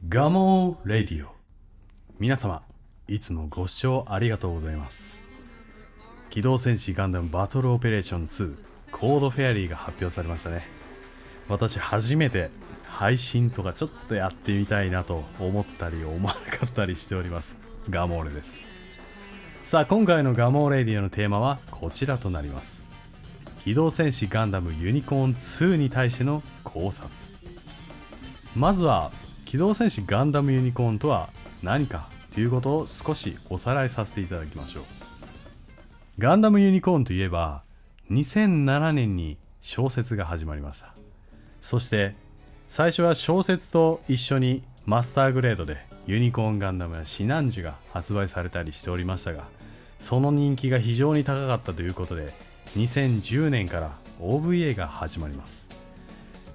ガモーレディオ。皆様いつもご視聴ありがとうございます。機動戦士ガンダムバトルオペレーション2コードフェアリーが発表されましたね。私初めて配信とかちょっとやってみたいなと思ったり思わなかったりしております。ガモーレです。さあ今回のガモーレディオのテーマはこちらとなります。機動戦士ガンダムユニコーン2に対しての考察。まずは機動戦士ガンダムユニコーンとは何かということを少しおさらいさせていただきましょう。ガンダムユニコーンといえば2007年に小説が始まりました。そして最初は小説と一緒にマスターグレードでユニコーンガンダムやシナンジュが発売されたりしておりましたが、その人気が非常に高かったということで2010年から OVA が始まります。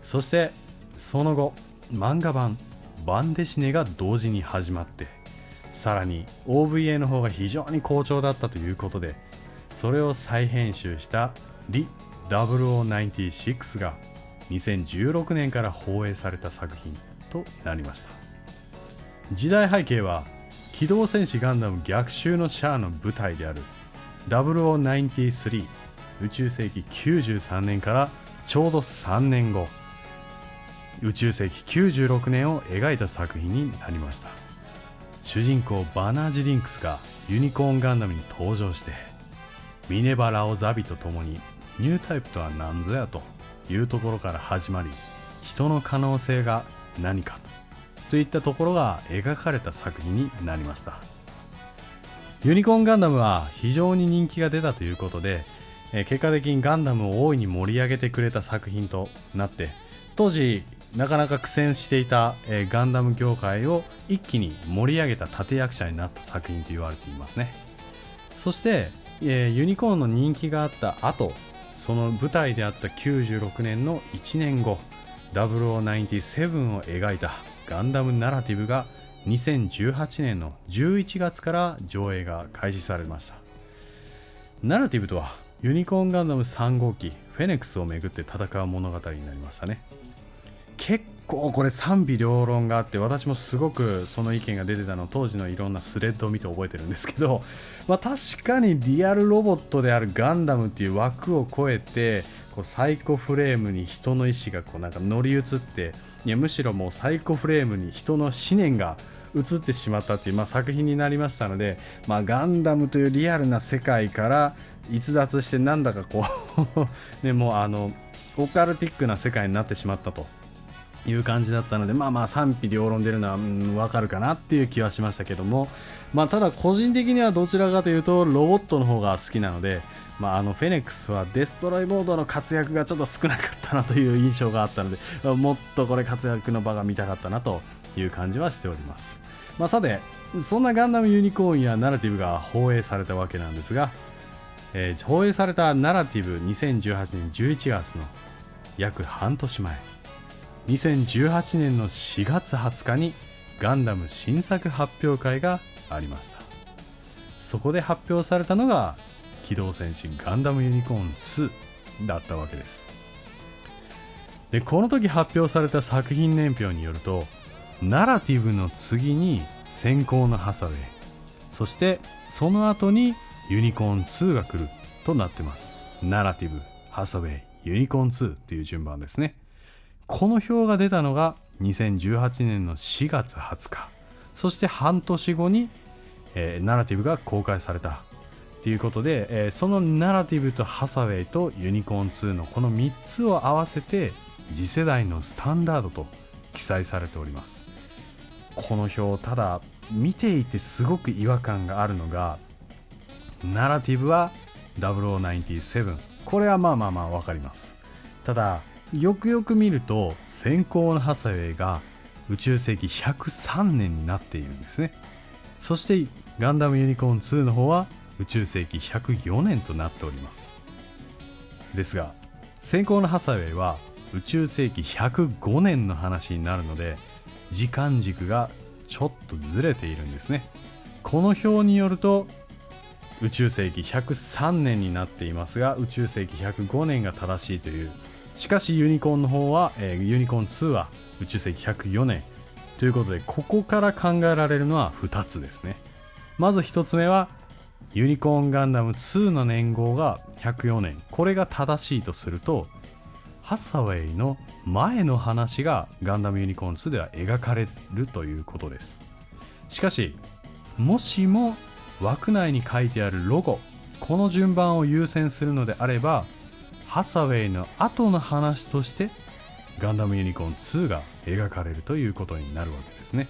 そしてその後漫画版バンデシネが同時に始まって、さらに OVA の方が非常に好調だったということで、それを再編集したリ0096が2016年から放映された作品となりました。時代背景は機動戦士ガンダム逆襲のシャアの舞台である0093宇宙世紀93年からちょうど3年後、宇宙世紀96年を描いた作品になりました。主人公バナージ・リンクスがユニコーンガンダムに登場して、ミネバ・ラオ・ザビと共にニュータイプとは何ぞやというところから始まり、人の可能性が何かといったところが描かれた作品になりました。ユニコーンガンダムは非常に人気が出たということで、結果的にガンダムを大いに盛り上げてくれた作品となって、当時なかなか苦戦していた、ガンダム業界を一気に盛り上げた立役者になった作品と言われていますね。そして、ユニコーンの人気があった後、その舞台であった96年の1年後、0097を描いたガンダムナラティブが2018年の11月から上映が開始されました。ナラティブとはユニコーンガンダム3号機フェネックスをめぐって戦う物語になりましたね。結構これ賛否両論があって、私もすごくその意見が出てたのを当時のいろんなスレッドを見て覚えてるんですけど、確かにリアルロボットであるガンダムっていう枠を超えて、サイコフレームに人の意志がなんか乗り移って、むしろもうサイコフレームに人の思念が移ってしまったっていう、作品になりましたので、ガンダムというリアルな世界から逸脱して、なんだかね、もうオカルティックな世界になってしまったという感じだったので、賛否両論出るのは分かるかなっていう気はしましたけども、ただ個人的にはどちらかというとロボットの方が好きなので、フェネックスはデストロイモードの活躍がちょっと少なかったなという印象があったので、もっとこれ活躍の場が見たかったなという感じはしております。さて、そんなガンダムユニコーンやナラティブが放映されたわけなんですが、放映されたナラティブ2018年11月の約半年前、2018年の4月20日にガンダム新作発表会がありました。そこで発表されたのが機動戦士ガンダムユニコーン2だったわけです。で、この時発表された作品年表によると、ナラティブの次に先行のハサウェイ、そしてその後にユニコーン2が来るとなってます。ナラティブ、ハサウェイ、ユニコーン2っていう順番ですね。この表が出たのが2018年の4月20日、そして半年後に、ナラティブが公開されたということで、そのナラティブとハサウェイとユニコーン2のこの3つを合わせて次世代のスタンダードと記載されております。この表、ただ見ていてすごく違和感があるのが、ナラティブは0097、これはわかります。ただよくよく見ると先行のハサウェイが宇宙世紀103年になっているんですね。そしてガンダムユニコーン2の方は宇宙世紀104年となっております。ですが先行のハサウェイは宇宙世紀105年の話になるので、時間軸がちょっとずれているんですね。この表によると宇宙世紀103年になっていますが、宇宙世紀105年が正しいという。しかしユニコーンの方は、ユニコーン2は宇宙世紀104年、ということで、ここから考えられるのは2つですね。まず1つ目はユニコーンガンダム2の年号が104年、これが正しいとすると、ハサウェイの前の話がガンダムユニコーン2では描かれるということです。しかし、もしも枠内に書いてあるロゴ、この順番を優先するのであれば、ハサウェイの後の話としてガンダムユニコーン2が描かれるということになるわけですね。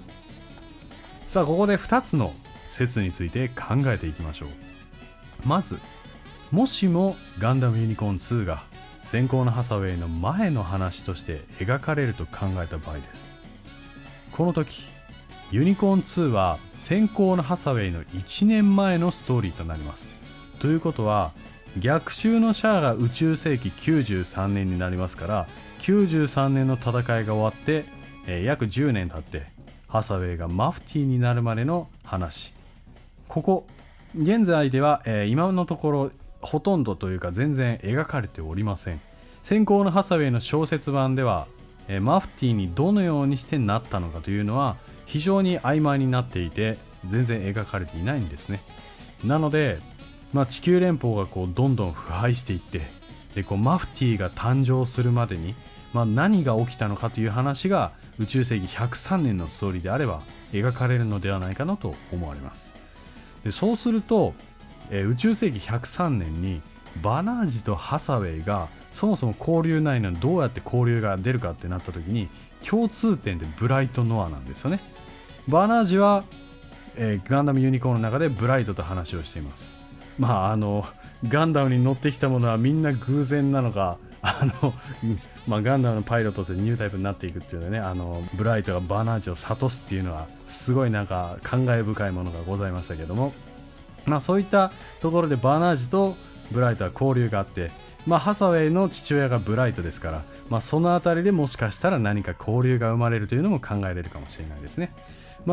さあ、ここで2つの説について考えていきましょう。まず、もしもガンダムユニコーン2が先行のハサウェイの前の話として描かれると考えた場合です。この時、ユニコーン2は先行のハサウェイの1年前のストーリーとなります。ということは、逆襲のシャアが宇宙世紀93年になりますから、93年の戦いが終わって、約10年経ってハサウェイがマフティーになるまでの話。ここ現在では、今のところほとんどというか全然描かれておりません。先行のハサウェイの小説版では、マフティーにどのようにしてなったのかというのは非常に曖昧になっていて、全然描かれていないんですね。なので、地球連邦がどんどん腐敗していって、でマフティーが誕生するまでに、何が起きたのかという話が宇宙世紀103年のストーリーであれば描かれるのではないかなと思われます。でそうすると、宇宙世紀103年にバナージとハサウェイがそもそも交流ないのにどうやって交流が出るかってなった時に、共通点でブライトノアなんですよね。バナージは、ガンダムユニコーンの中でブライトと話をしています。ガンダムに乗ってきたものはみんな偶然なのか、ガンダムのパイロットとしてニュータイプになっていくっていうのね、ブライトがバナージを諭すっていうのはすごい感慨深いものがございましたけども、そういったところでバナージとブライトは交流があって、ハサウェイの父親がブライトですから、そのあたりでもしかしたら何か交流が生まれるというのも考えられるかもしれないですね。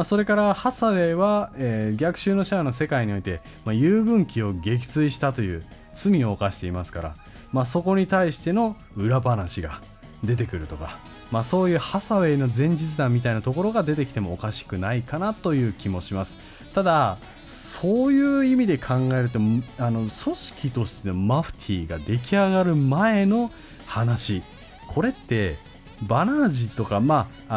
それからハサウェイは、逆襲のシャアの世界において、遊軍機を撃墜したという罪を犯していますから、そこに対しての裏話が出てくるとか、そういうハサウェイの前日談みたいなところが出てきてもおかしくないかなという気もします。ただそういう意味で考えると、組織としてのマフティーが出来上がる前の話、これってバナージとか、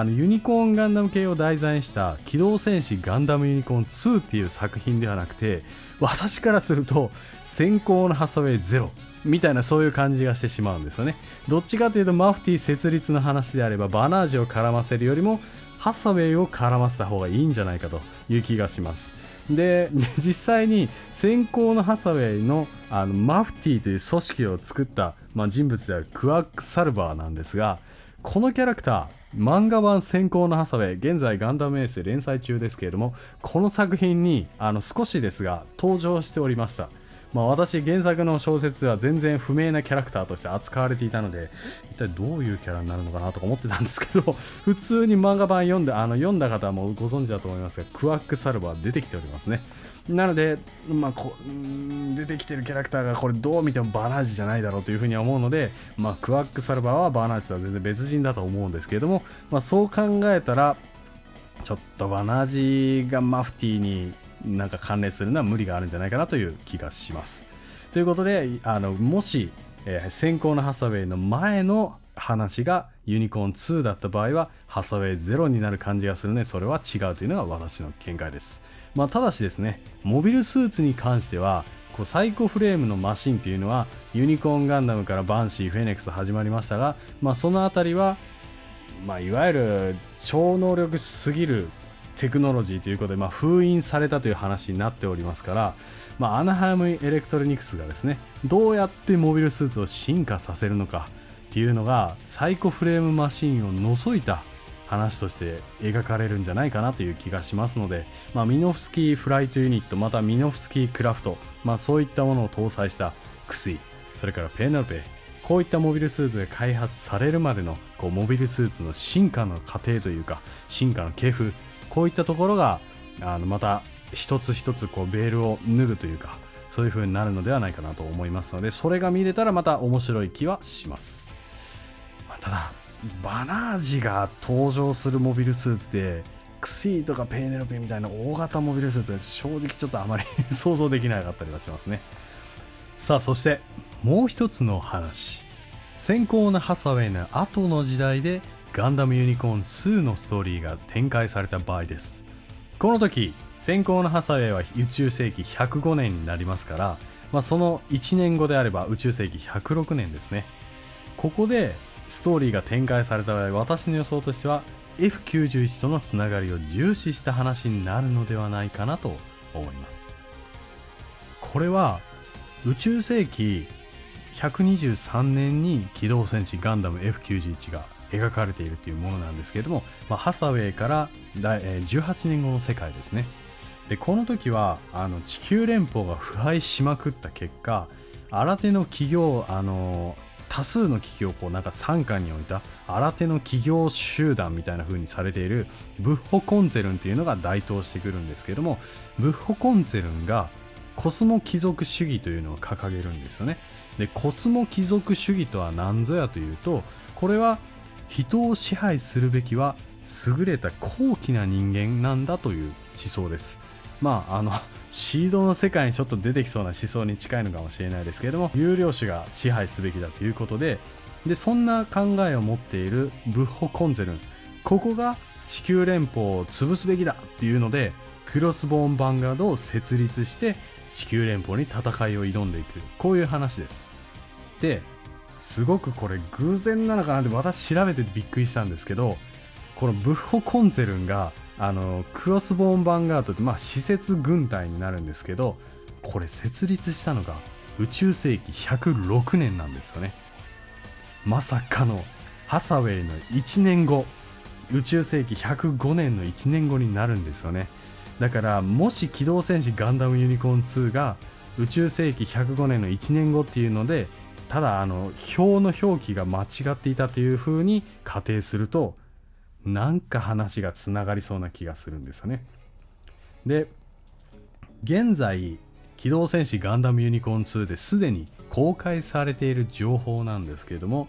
ユニコーンガンダム系を題材にした機動戦士ガンダムユニコーン2っていう作品ではなくて、私からすると先行のハサウェイゼロみたいな、そういう感じがしてしまうんですよね。どっちかというとマフティー設立の話であればバナージを絡ませるよりもハサウェイを絡ませた方がいいんじゃないかという気がします。で実際に先行のハサウェイの、マフティーという組織を作った、人物であるクワック・サルバーなんですが、このキャラクター、漫画版先行のハサウェイ、現在ガンダムエースで連載中ですけれども、この作品に少しですが登場しておりました。私原作の小説では全然不明なキャラクターとして扱われていたので、一体どういうキャラになるのかなとか思ってたんですけど、普通に漫画版読んだ方はもうご存知だと思いますが、クワックサルバー出てきておりますね。なので、出てきてるキャラクターがこれどう見てもバナージじゃないだろうというふうには思うので、クワックサルバーはバナージとは全然別人だと思うんですけれども、そう考えたらちょっとバナージがマフティーに関連するのは無理があるんじゃないかなという気がします。ということで、もし、先行のハサウェイの前の話がユニコーン2だった場合はハサウェイ0になる感じがするので、それは違うというのが私の見解です。ただしですね、モビルスーツに関してはサイコフレームのマシンというのはユニコーンガンダムからバンシー、フェネックス始まりましたが、そのあたりはいわゆる超能力すぎるテクノロジーということで、封印されたという話になっておりますから、アナハイムエレクトロニクスがですね、どうやってモビルスーツを進化させるのかっていうのがサイコフレームマシンを除いた話として描かれるんじゃないかなという気がしますので、ミノフスキーフライトユニット、またミノフスキークラフト、そういったものを搭載したクスイ、それからペネロペ、こういったモビルスーツが開発されるまでのモビルスーツの進化の過程というか、進化の系譜、こういったところがまた一つ一つベールを脱ぐというか、そういう風になるのではないかなと思いますので、それが見れたらまた面白い気はします。ただバナージが登場するモビルスーツでクシーとかペーネロペみたいな大型モビルスーツは正直ちょっとあまり想像できなかったりはしますね。さあそしてもう一つの話、先行のハサウェイの後の時代でガンダムユニコーン2のストーリーが展開された場合です。この時先行のハサウェイは宇宙世紀105年になりますから、その1年後であれば宇宙世紀106年ですね。ここでストーリーが展開された場合、私の予想としては F91 とのつながりを重視した話になるのではないかなと思います。これは宇宙世紀123年に機動戦士ガンダム F91 が描かれているというものなんですけれども、ハサウェイから18年後の世界ですね。でこの時は地球連邦が腐敗しまくった結果、新手の企業多数の企業をなんか傘下に置いた新手の企業集団みたいな風にされているブッホコンツェルンというのが台頭してくるんですけども、ブッホコンツェルンがコスモ貴族主義というのを掲げるんですよね。でコスモ貴族主義とは何ぞやというと、これは人を支配するべきは優れた高貴な人間なんだという思想です。シードの世界にちょっと出てきそうな思想に近いのかもしれないですけれども、有料種が支配すべきだということで、そんな考えを持っているブッホコンゼルン、ここが地球連邦を潰すべきだっていうのでクロスボーンヴァンガードを設立して地球連邦に戦いを挑んでいく、こういう話です。ですごくこれ偶然なのかなって私調べてびっくりしたんですけど、このブッホコンゼルンがクロスボーンヴァンガードって施設軍隊になるんですけど、これ設立したのが宇宙世紀106年なんですよね。まさかのハサウェイの1年後、宇宙世紀105年の1年後になるんですよね。だからもし機動戦士ガンダムユニコーン2が宇宙世紀105年の1年後っていうので、ただ表の表記が間違っていたという風に仮定すると、なんか話がつながりそうな気がするんですよね。で現在機動戦士ガンダムユニコーン2ですでに公開されている情報なんですけれども、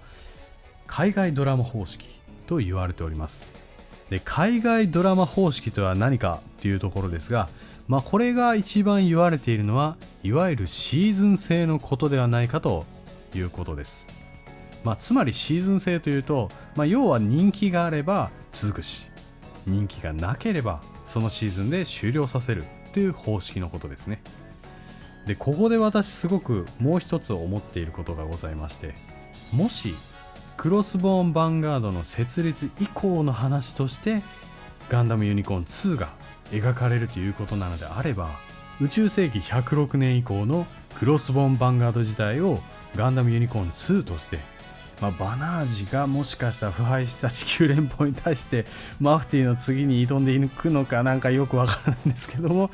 海外ドラマ方式と言われております。で海外ドラマ方式とは何かっていうところですが、これが一番言われているのはいわゆるシーズン制のことではないかということです。つまりシーズン制というと、要は人気があれば続くし、人気がなければそのシーズンで終了させるという方式のことですね。でここで私すごくもう一つ思っていることがございまして、もしクロスボーンヴァンガードの設立以降の話としてガンダムユニコーン2が描かれるということなのであれば、宇宙世紀106年以降のクロスボーンヴァンガード自体をガンダムユニコーン2として、バナージがもしかしたら腐敗した地球連邦に対してマフティーの次に挑んでいくのかなんかよくわからないんですけども、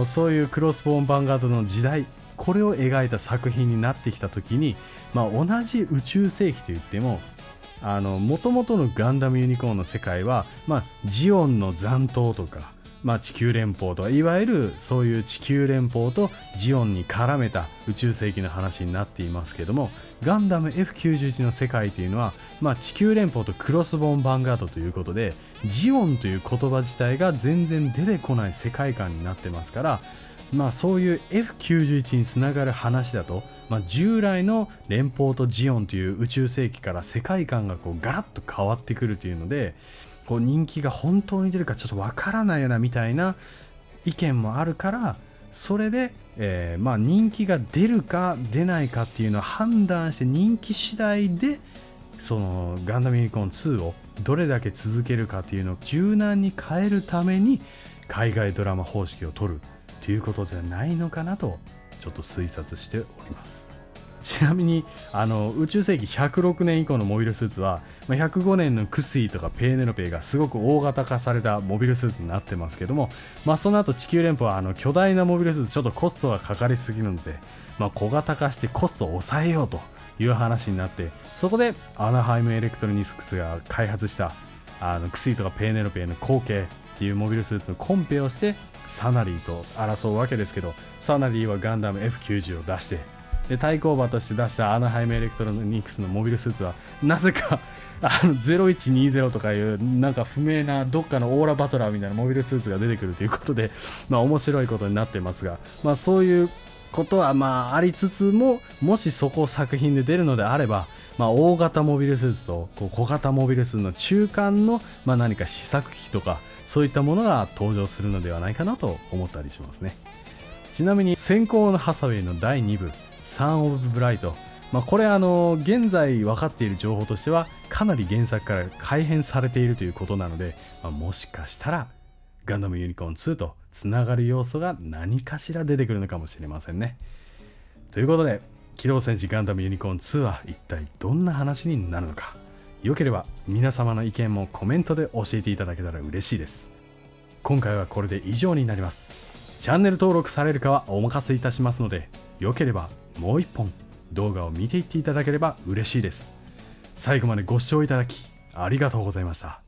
そういうクロスボーンヴァンガードの時代、これを描いた作品になってきた時に、同じ宇宙世紀といっても元々のガンダムユニコーンの世界は、ジオンの残党とか、地球連邦とか、いわゆるそういう地球連邦とジオンに絡めた宇宙世紀の話になっていますけども、ガンダム F91 の世界というのは、地球連邦とクロスボーンヴァンガードということで、ジオンという言葉自体が全然出てこない世界観になってますから、そういう F91 につながる話だと、従来の連邦とジオンという宇宙世紀から世界観がガラッと変わってくるというので、人気が本当に出るかちょっとわからないよなみたいな意見もあるから、それで、人気が出るか出ないかっていうのを判断して、人気次第でそのガンダムユニコーン2をどれだけ続けるかっていうのを柔軟に変えるために海外ドラマ方式を取るということじゃないのかなとちょっと推察しております。ちなみに宇宙世紀106年以降のモビルスーツは、105年のクスイとかペーネロペがすごく大型化されたモビルスーツになってますけども、その後地球連邦は巨大なモビルスーツちょっとコストがかかりすぎるので、小型化してコストを抑えようという話になって、そこでアナハイムエレクトロニクスが開発したクスイとかペーネロペの後継っていうモビルスーツのコンペをしてサナリーと争うわけですけど、サナリーはガンダム F90 を出して、で対抗馬として出したアナハイムエレクトロニクスのモビルスーツはなぜか0120とかいうなんか不明などっかのオーラバトラーみたいなモビルスーツが出てくるということで、面白いことになってますが、そういうことはありつつも、もしそこを作品で出るのであれば、大型モビルスーツと小型モビルスーツの中間の、何か試作機とかそういったものが登場するのではないかなと思ったりしますね。ちなみに先行のハサウェイの第2部サン・オブ・ブライト、これ現在分かっている情報としてはかなり原作から改変されているということなので、もしかしたらガンダムユニコーン2とつながる要素が何かしら出てくるのかもしれませんね。ということで、機動戦士ガンダムユニコーン2は一体どんな話になるのか、よければ皆様の意見もコメントで教えていただけたら嬉しいです。今回はこれで以上になります。チャンネル登録されるかはお任せいたしますので、よければもう一本動画を見ていっていただければ嬉しいです。最後までご視聴いただきありがとうございました。